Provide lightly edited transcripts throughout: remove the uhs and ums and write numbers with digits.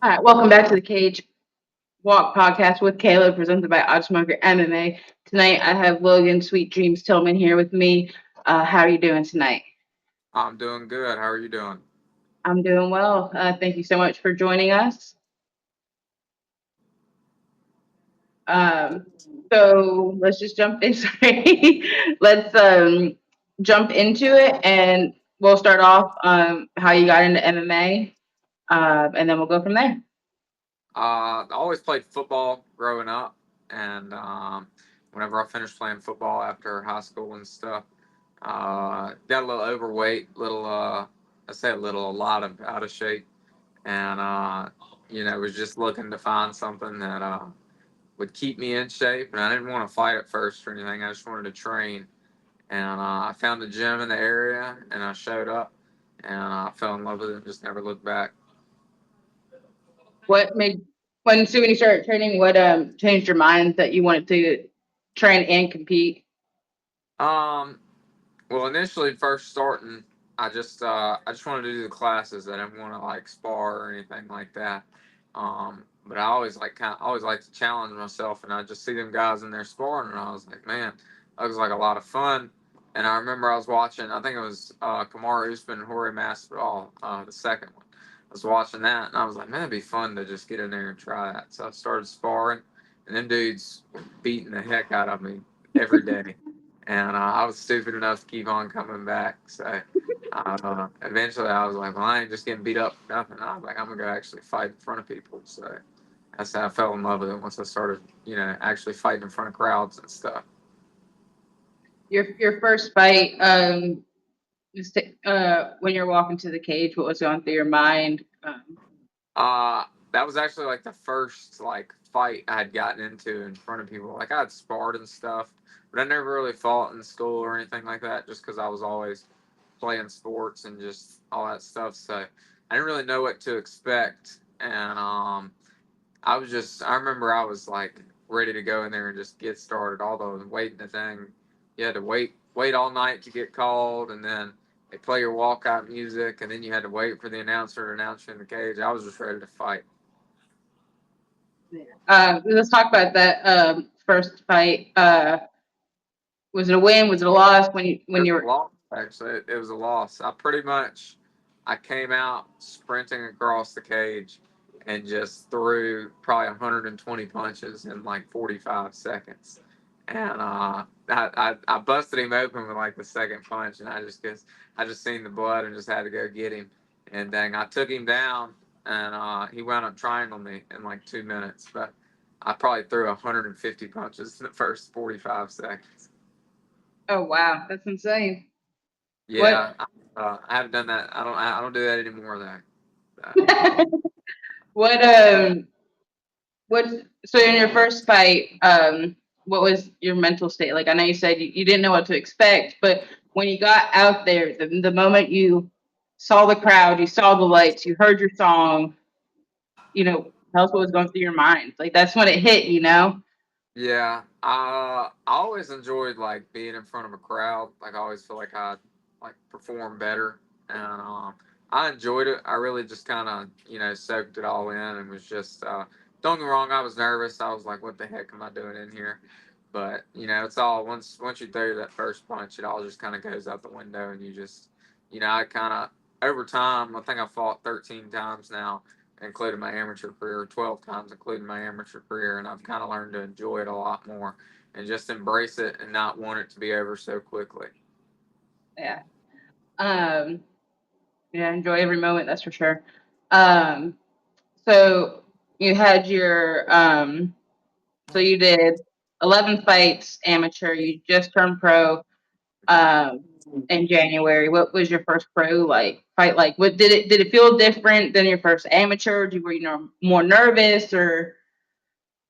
All right, welcome back to the Cage Walk podcast with Caleb, presented by OddSmoker MMA. Tonight, I have Logan Sweet Dreams Tillman here with me. How are you doing tonight? I'm doing good. How are you doing? I'm doing well. Thank you so much for joining us. Um, so let's just jump in. Sorry, let's jump into it, and we'll start off how you got into MMA, and then we'll go from there. I always played football growing up, and whenever I finished playing football after high school and stuff, got a little overweight, I say a lot of out of shape, and was just looking to find something that would keep me in shape. And I didn't want to fight at first or anything. I just wanted to train, and I found a gym in the area, and I showed up, and I fell in love with it and just never looked back. What made when you started training? What changed your mind that you wanted to train and compete? Um, Well, initially, first starting, I just wanted to do the classes. I didn't want to like spar or anything like that. But I always always like to challenge myself, and I just see them guys in there sparring, and I was like, man, that was like a lot of fun. And I remember I was watching, I think it was Kamaru Usman and Jorge Masvidal, the second one. I was watching that, and I was like, man, it'd be fun to just get in there and try that. So I started sparring, and them dudes were beating the heck out of me every day, and I was stupid enough to keep on coming back. So eventually, I was like, "Well, I ain't just getting beat up for nothing." I was like, "I'm gonna go actually fight in front of people." So that's how I fell in love with it once I started, actually fighting in front of crowds and stuff. Your first fight, when you're walking to the cage, what was going through your mind? That was actually like the first like fight I had gotten into in front of people. Like I had sparred and stuff, but I never really fought in school or anything like that, just because I was always playing sports and just all that stuff. So I didn't really know what to expect, and I remember I was like ready to go in there and just get started. Although waiting the thing, you had to wait all night to get called, and then they play your walkout music, and then you had to wait for the announcer to announce you in the cage. I was just ready to fight. Let's talk about that first fight. Was it a win? Was it a loss? When It you was a were loss, actually. It was a loss. I came out sprinting across the cage and just threw probably 120 punches in like 45 seconds. And I busted him open with like the second punch, and I just seen the blood and just had to go get him. And dang, I took him down, and he wound up triangling me in like 2 minutes. But I probably threw 150 punches in the first 45 seconds. oh wow, that's insane. Yeah, What I haven't done that. I don't do that anymore though. what what? So in your first fight, what was your mental state like? I know you said you didn't know what to expect, but when you got out there, the moment you saw the crowd, you saw the lights, you heard your song, tell us what was going through your mind. Like that's when it hit, you know? Yeah, I always enjoyed like being in front of a crowd. Like I always feel like I like perform better, and I enjoyed it. I really just kind of soaked it all in and was just don't get me wrong. I was nervous. I was like, what the heck am I doing in here? But it's all once you throw that first punch, it all just kind of goes out the window, and you just I kind of over time. I think I fought 13 times now, including my amateur career, 12 times including my amateur career, and I've kind of learned to enjoy it a lot more and just embrace it and not want it to be over so quickly. Yeah. Um, yeah, enjoy every moment, that's for sure. Um, so you had your so you did 11 fights amateur, you just turned pro um in January. What was your first pro like fight like? What did it feel different than your first amateur? Were you more nervous or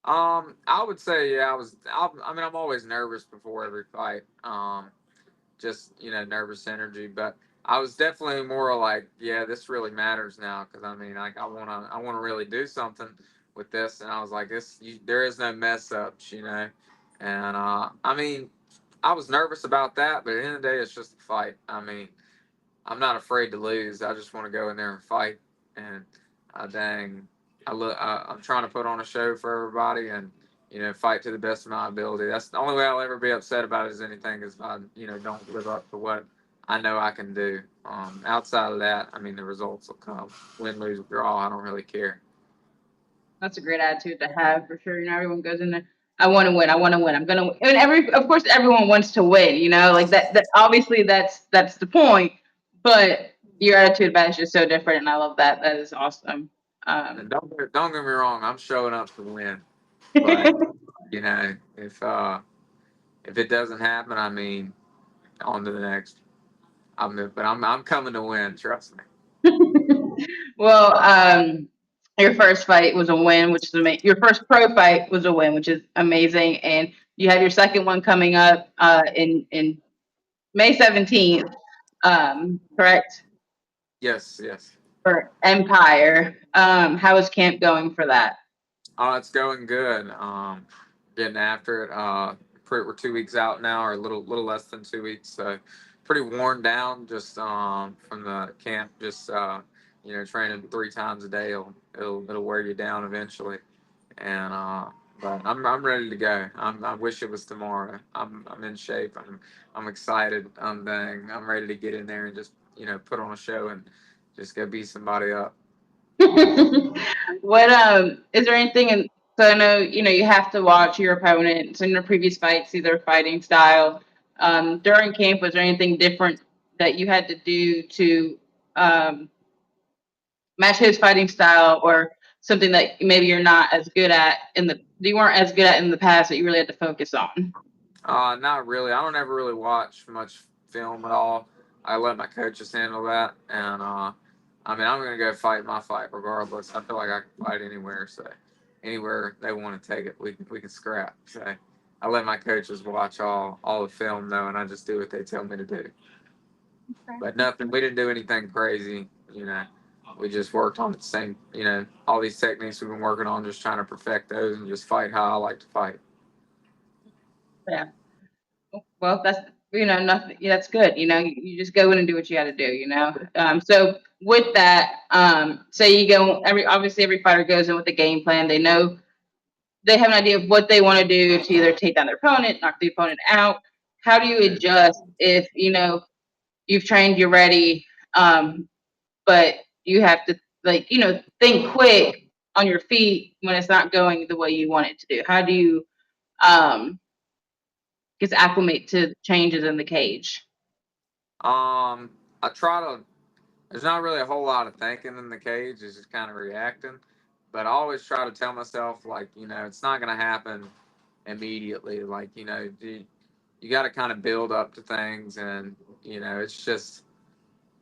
I would say, yeah, I mean, I'm always nervous before every fight. Just nervous energy, but I was definitely more like, yeah, this really matters now because I mean, like, I wanna really do something with this, and I was like, there is no mess ups, and I mean, I was nervous about that, but at the end of the day, it's just a fight. I mean, I'm not afraid to lose. I just want to go in there and fight, and dang. I'm trying to put on a show for everybody and fight to the best of my ability. That's the only way I'll ever be upset about it is anything is if I don't live up to what I know I can do. Outside of that, I mean the results will come. Win, lose, draw. I don't really care. That's a great attitude to have for sure. Everyone goes in there. I want to win. I want to win. I'm gonna win. And of course, everyone wants to win. Like that. That obviously that's the point. But your attitude about it is just so different, and I love that. That is awesome. And Um, don't get me wrong, I'm showing up to win. But if it doesn't happen, I mean, on to the next. I'm coming to win. Trust me. well, your first fight was a win, which is amazing. Your first pro fight was a win, which is amazing, and you have your second one coming up in May 17th. Correct, Yes, yes. for Empire. How is camp going for that? It's going good. Getting after it. We're 2 weeks out now, or a little less than 2 weeks. So pretty worn down just from the camp. Just training 3 times a day. It'll wear you down eventually. And but I'm ready to go. I wish it was tomorrow. I'm in shape. I'm excited. I'm ready to get in there and just put on a show and just go beat somebody up. What is there anything in so I know you have to watch your opponents in their previous fights, see their fighting style. During camp, was there anything different that you had to do to um, match his fighting style, or something that maybe you're not as good at you weren't as good at in the past that you really had to focus on? Not really. I don't ever really watch much film at all. I let my coaches handle that, and I mean, I'm gonna go fight my fight regardless. I feel like I can fight anywhere, so anywhere they want to take it, we can scrap. So I let my coaches watch all the film though, and I just do what they tell me to do. But nothing. We didn't do anything crazy. We just worked on the same. All these techniques we've been working on, just trying to perfect those and just fight how I like to fight. Yeah. Well, that's nothing. Yeah, that's good. You just go in and do what you got to do. So with that, say you go every fighter goes in with a game plan. They know they have an idea of what they want to do to either take down their opponent, knock the opponent out. How do you adjust if you've trained, you're ready, but you have to think quick on your feet when it's not going the way you want it to do? How do you um, get acclimate to changes in the cage? I try to. There's not really a whole lot of thinking in the cage. It's just kind of reacting. But I always try to tell myself, like, it's not going to happen immediately. Like, you got to kind of build up to things. And, it's just,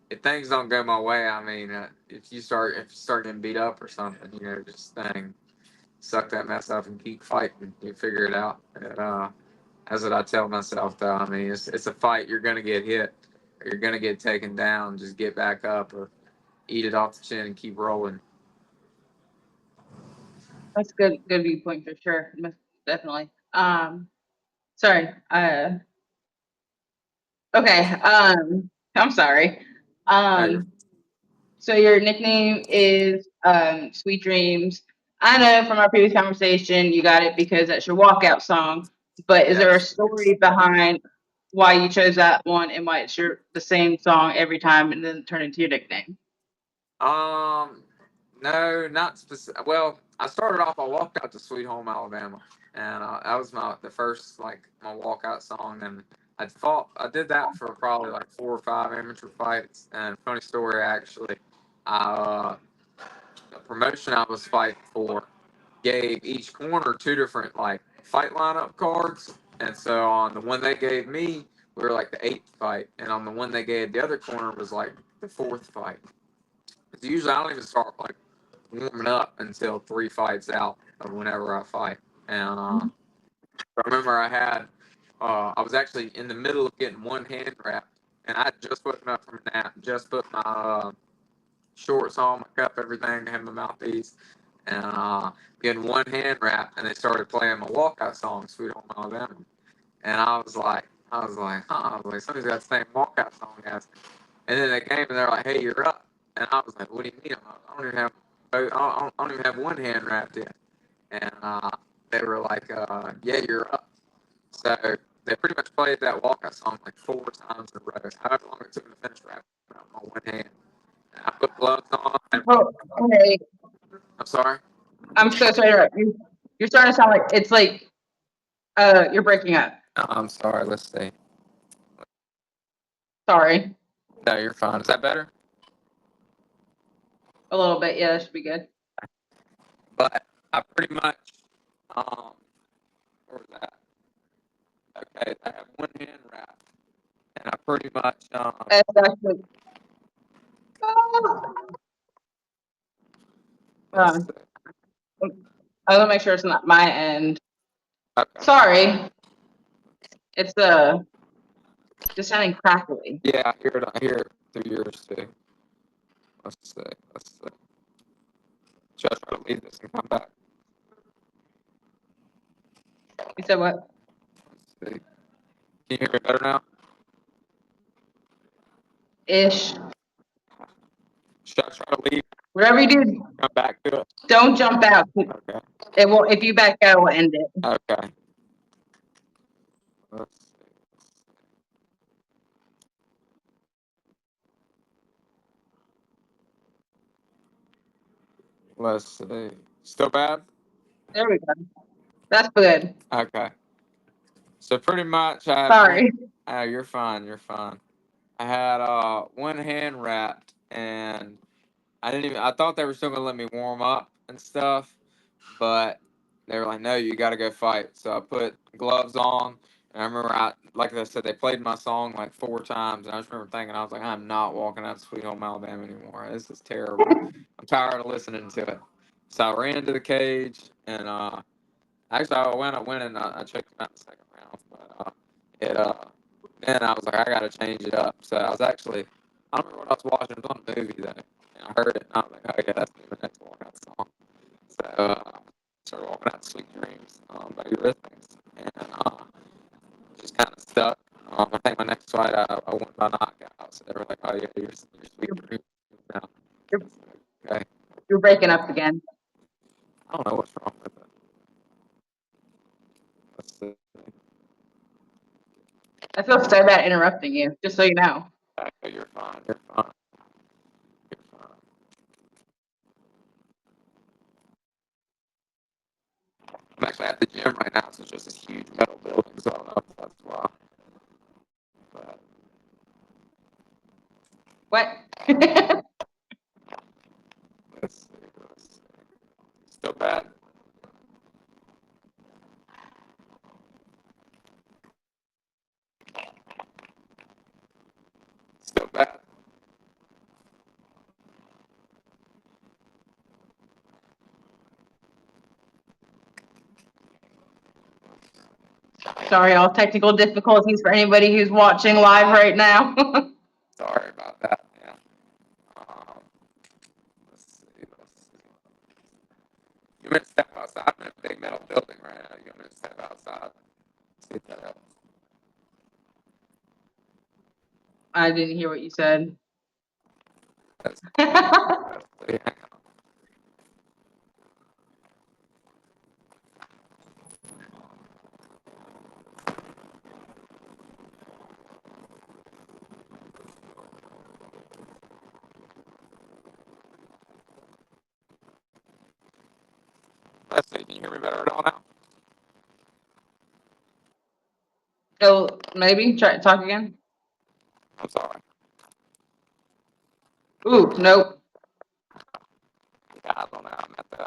if things don't go my way, I mean, if you start getting beat up or something, just suck that mess up and keep fighting. You figure it out. That's what I tell myself, though. I mean, it's a fight. You're going to get hit or you're going to get taken down. Just get back up or eat it off the chin and keep rolling. That's good viewpoint for sure. Definitely. Sorry. Okay. I'm sorry. No, you're Um, so your nickname is Sweet Dreams. I know from our previous conversation you got it because that's your walkout song. But is there a yes. story behind why you chose that one and why it's the same song every time and then turn into your nickname? Um, no, not specific. Well, I started off. I walked out to Sweet Home Alabama, and that was the first my walkout song. And I did that for probably like 4 or 5 amateur fights. And funny story, actually, uh, the promotion I was fighting for gave each corner two different fight lineup cards. And so on the one they gave me, we were like the eighth fight, and on the one they gave the other corner was like the fourth fight. 'Cause usually I don't even start warming up until 3 fights out of whenever I fight. And I remember I was actually in the middle of getting one hand wrapped, and I had just woken up from a nap, just put my shorts on, my cup, everything, had my mouthpiece, and getting one hand wrapped, and they started playing my walkout song, "Sweet Home Alabama," and I was like, somebody's got the same walkout song as me. And then they came and they're like, "Hey, you're up," and I was like, "What do you mean I'm up? I don't even have I don't even have one hand wrapped yet. And they were like, yeah, you're up. So they pretty much played that walkout song like 4 times in a row. However long it took them to finish wrapping up on one hand. And I put gloves on. Oh, okay. I'm sorry. I'm so sorry to interrupt you. You're starting to sound like it's like you're breaking up. I'm sorry. Let's see. Sorry. No, you're fine. Is that better? A little bit, yeah, that should be good. But I pretty much, where was that? Okay, I have one hand wrapped, and I pretty much, It's actually, oh, let's see. I want to make sure it's not my end. Okay. Sorry, it's just sounding crackly. Yeah, I hear it through yours too. Let's see. Let's see. Should I try to leave this and come back? You said what? Let's see. Can you hear me better now? Ish. Should I try to leave? Whatever you do, Come back to it. don't jump out. Okay. It will. If you back out, it will end it. Okay. Let's see. Let's see. Still bad? There we go. That's good. Okay. So pretty much I had one. Sorry. Oh, you're fine. You're fine. I had one hand wrapped, and I didn't even. I thought they were still gonna let me warm up and stuff, but they were like, "No, you got to go fight." So I put gloves on, and I remember, like I said, they played my song like 4 times, and I just remember thinking, I was like, "I'm not walking out to Sweet Home Alabama anymore. This is terrible. I'm tired of listening to it." So I ran into the cage, and actually I went and I checked him out in the second round, but it then I was like, I gotta change it up. So I was actually, I don't remember what I was watching. It was on a movie though, and I heard it, and I was like, oh yeah, that's the next walkout song. So started walking out Sweet Dreams by Eurythmics, and just kind of stuck. I think my next fight I won by knockout. So they were like, oh yeah, you're Sweet You're, Dreams now. you're, Okay, you're breaking up again. I don't know what's wrong with it. Let's see. I feel so bad interrupting you. Just so you know. Okay, you're fine. You're fine. You're fine. I'm actually at the gym right now, so it's just this huge metal building, so I don't know if that's why. But What? let's see. Let's see. Still bad. Still bad. Sorry, all technical difficulties for anybody who's watching live right now. Sorry about that. Yeah. Um, let's see. Let's see. You want me to step outside? I'm in a big metal building right now. You want me to step outside? See if that helps. I didn't hear what you said. Let's see. Hang on. Let's see. Can you hear me better at all now? Oh, maybe try talk again. I'm sorry. Ooh, nope. Yeah, I don't know.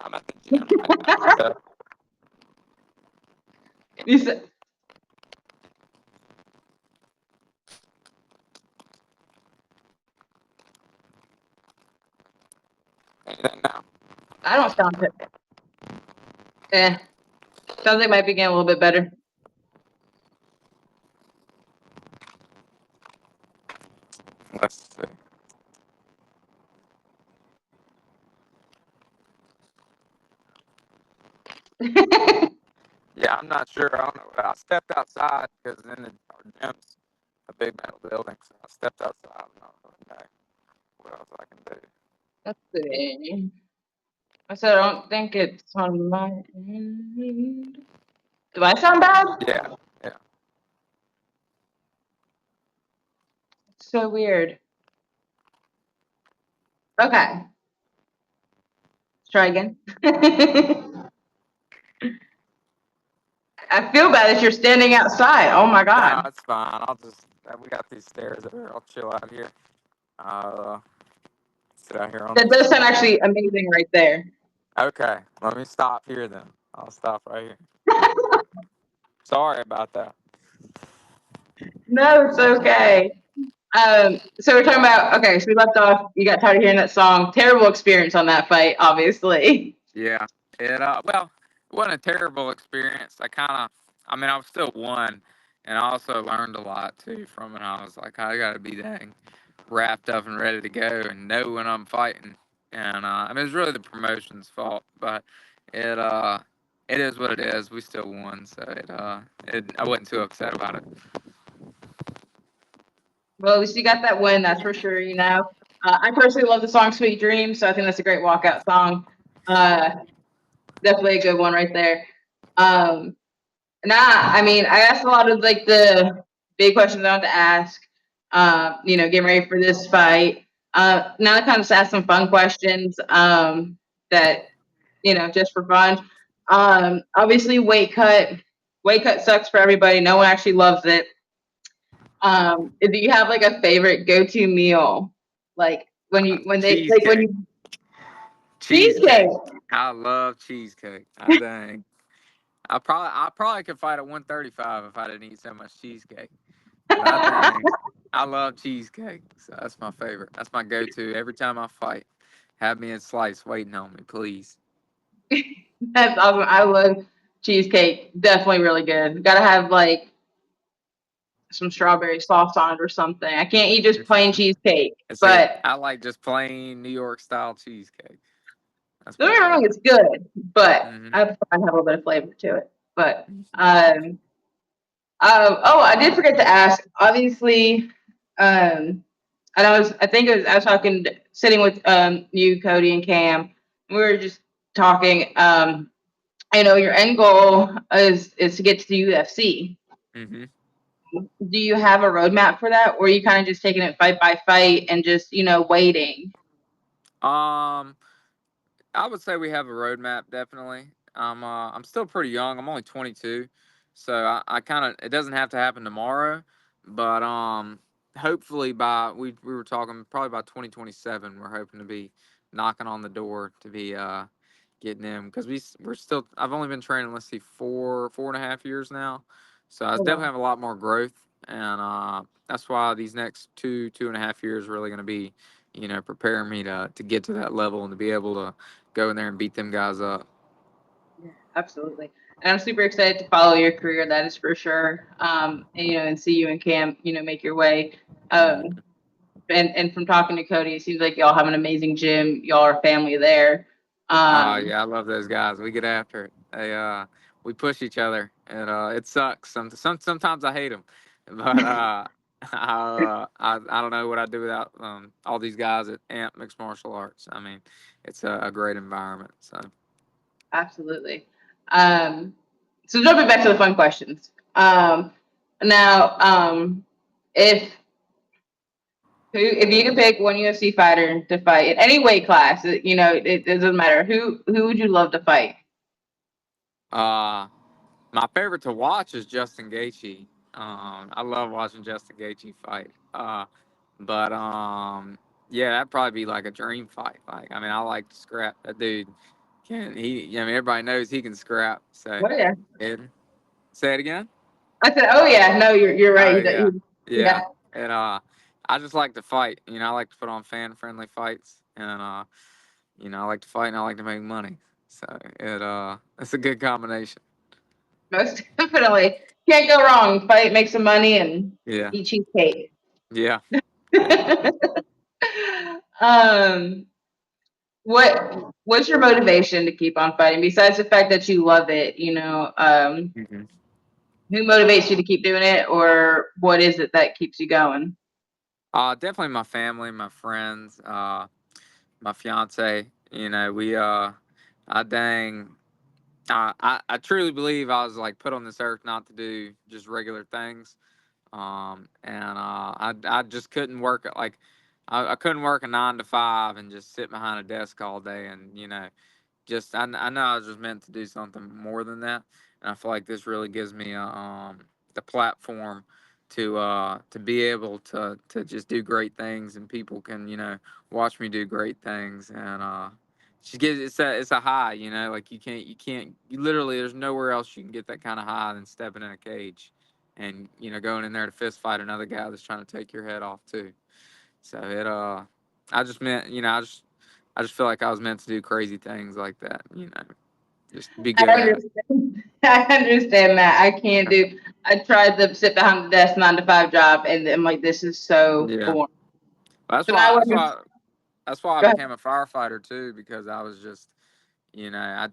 I'm at the gym right now. So, You said anything now? I don't sound it. Sounds like it might be getting a little bit better. Let's see. Yeah, I'm not sure. I don't know. I stepped outside because in our gym's a big metal building, so I stepped outside. I'm not really know what else I can do. Let's see. I said I don't think it's on my end. Do I sound bad? Yeah, yeah. It's so weird. Okay, let's try again. I feel bad that you're standing outside. Oh my No, god. it's fine. I'll just we got these stairs over here. I'll chill out here. Uh, sit out here on That this does sound chair. actually amazing right there. Okay, let me stop here then. I'll stop right here. Sorry about that. No, it's okay. So we're talking about okay. So we left off. You got tired of hearing that song. Terrible experience on that fight, obviously. Yeah, it well, it wasn't a terrible experience. I mean, I was still won, and I also learned a lot too from it. I was like, I got to be dang wrapped up and ready to go and know when I'm fighting. And I mean, it's really the promotion's fault, but it it is what it is. We still won, so I wasn't too upset about it. Well, at least you got that win. That's for sure. I personally love the song "Sweet Dreams," so I think that's a great walkout song. Uh, Definitely a good one right there. Um, I mean, I asked a lot of like the big questions I wanted to ask. Getting ready for this fight. Now I kind of just ask some fun questions. That just for fun. Obviously, weight cut. Weight cut sucks for everybody. No one actually loves it. Do you have like a favorite go-to meal? Like when Cheesecake, you cheesecake. cheesecake. I love cheesecake. I dang. I probably could fight at 135 if I didn't eat so much cheesecake. But I think I love cheesecake, so that's my favorite. That's my go-to every time I fight. Have me a slice waiting on me, please. That's awesome. I love cheesecake. Definitely really good. Gotta have like some strawberry sauce on it or something. I can't eat just plain cheesecake, And see, but I like just plain New York style cheesecake. That's don't my get me wrong, favorite. it's good. But Hmm. I prefer to have a little bit of flavor to it. But oh, I did forget to ask. Obviously, um, and I think I was talking, sitting with you, Cody, and Cam. We were just talking. Your end goal is to get to the UFC. Hmm. Do you have a roadmap for that, or are you kind of just taking it fight by fight and just waiting? Um, I would say we have a roadmap, definitely. I'm still pretty young. I'm only 22, so I kind of it doesn't have to happen tomorrow, but hopefully we were talking probably by 2027. We're hoping to be knocking on the door to be getting in because we're still. I've only been training. Let's see, 4.5 years now, so I Oh, definitely wow. have a lot more growth, and that's why these next 2.5 years are really going to be, preparing me to get to that level and to be able to go in there and beat them guys up. Yeah, absolutely. And I'm super excited to follow your career. That is for sure. And see you and Cam, make your way. Hmm. Um, and from talking to Cody, it seems like y'all have an amazing gym. Y'all are family there. Um, Yeah, I love those guys. We get after it. We push each other, and it sucks. Sometimes I hate them, but I don't know what I'd do without all these guys at AMP Mixed Martial Arts. I mean, it's a great environment. So, Absolutely. Um, so jumping back to the fun questions. Now, if if you could pick one UFC fighter to fight in any weight class, it doesn't matter. Who would you love to fight? uh, my favorite to watch is Justin Gaethje. I love watching Justin Gaethje fight. But yeah, that'd probably be like a dream fight. Like, I mean, I like to scrap. That dude can he? I mean, everybody knows he can scrap. So, Oh yeah. it, say it again. I said, oh yeah. No, you're Oh right. yeah, Yeah. yeah. And I just like to fight. I like to put on fan friendly fights, and I like to fight and I like to make money. So it's a good combination. Most definitely. Can't go wrong. Fight, make some money, and Yeah, eat cheesecake. yeah, yeah. um, what's your motivation to keep on fighting besides the fact that you love it? Hmm. Who motivates you to keep doing it, or what is it that keeps you going? Definitely my family, my friends, my fiance. We I dang. I truly believe I was like put on this earth not to do just regular things. I just couldn't work at like I couldn't work a 9 to 5 and just sit behind a desk all day and just I know I was just meant to do something more than that, and I feel like this really gives me the platform to be able to just do great things, and people can watch me do great things, and she gives it's a high, like you literally there's nowhere else you can get that kind of high than stepping in a cage, and going in there to fist fight another guy that's trying to take your head off too. So I just meant I just feel like I was meant to do crazy things like that, just be I good at understand. I understand that. I can't it. do. I tried to sit behind the desk 9 to 5 job, and I'm like, this is so Yeah. boring. That's So now why what? that's why that's why I Go ahead. became a firefighter too, because I was just, I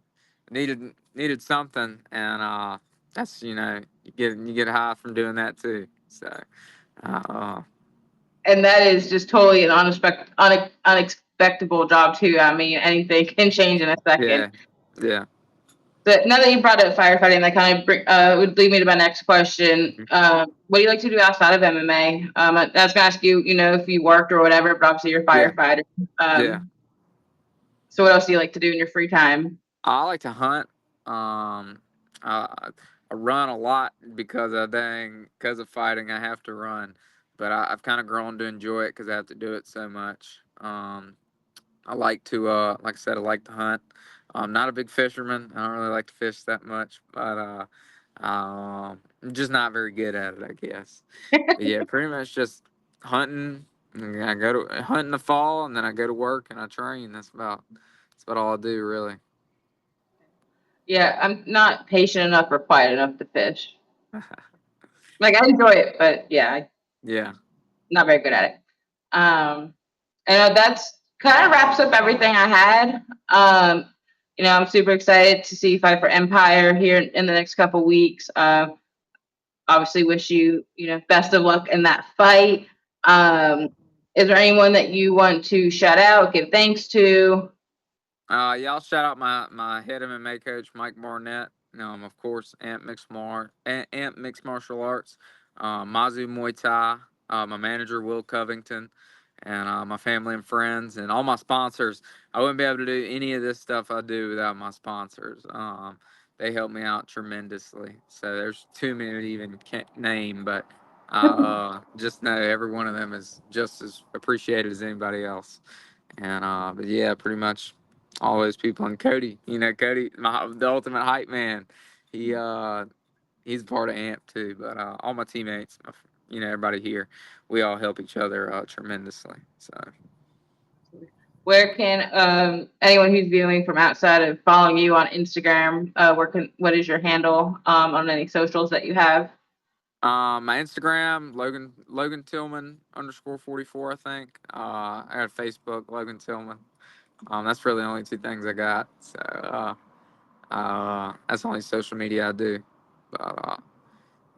needed something, and that's you get high from doing that too. So uh, And that is just totally an unexpectable job too. I mean, anything can change in a second. yeah, yeah. But now that you brought up firefighting, that kind of would lead me to my next question. Mhm. What do you like to do outside of MMA? I was going to ask you, if you worked or whatever, but obviously you're a Yeah, firefighter. yeah. So what else do you like to do in your free time? I like to hunt. I run a lot because of fighting. I have to run, but I've kind of grown to enjoy it because I have to do it so much. I like to, like I said, I like to hunt. I'm not a big fisherman. I don't really like to fish that much, but I'm just not very good at it, I guess. But yeah, pretty much just hunting. I go to hunt in the fall, and then I go to work and I train. That's about all I do, really. Yeah, I'm not patient enough or quiet enough to fish. Like I enjoy it, but yeah, I'm Yeah. not very good at it. Um, and that's kind of wraps up everything I had. I'm super excited to see you fight for Empire here in the next couple weeks. Obviously, wish you, best of luck in that fight. Um, is there anyone that you want to shout out, give thanks to? Yeah, I'll shout out my head MMA coach, Mike Barnett. Of course, Amp Mixed Martial Arts, Mazu Muay Thai, my manager Will Covington, and my family and friends, and all my sponsors. I wouldn't be able to do any of this stuff I do without my sponsors. They help me out tremendously. So there's too many to even can't name, but just know every one of them is just as appreciated as anybody else. And but yeah, pretty much all those people. And Cody, Cody, the ultimate hype man. He he's part of AMP too. But all my teammates, everybody here, we all help each other tremendously. So Where can anyone who's viewing from outside of following you on Instagram, what is your handle on any socials that you have? my Instagram, Logan Tillman _44, I think. I got Facebook, Logan Tillman. That's really the only two things I got. So that's the only social media I do. But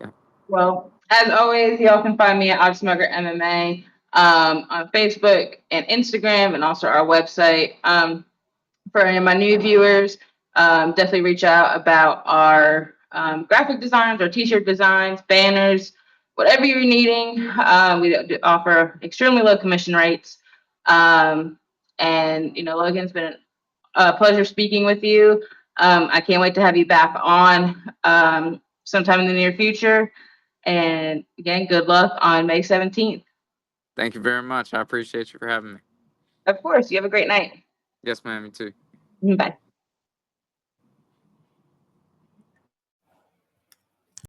yeah. Well, as always, y'all can find me at OddSmokerMMA on Facebook and Instagram, and also our website. For any of my new viewers, definitely reach out about our graphic designs, our t-shirt designs, banners, whatever you're needing. We do offer extremely low commission rates. Um, and, Logan's been a pleasure speaking with you. I can't wait to have you back on sometime in the near future. And again, good luck on May 17th. Thank you very much. I appreciate you for having me. Of course, you have a great night. Yes, ma'am. You too. Bye.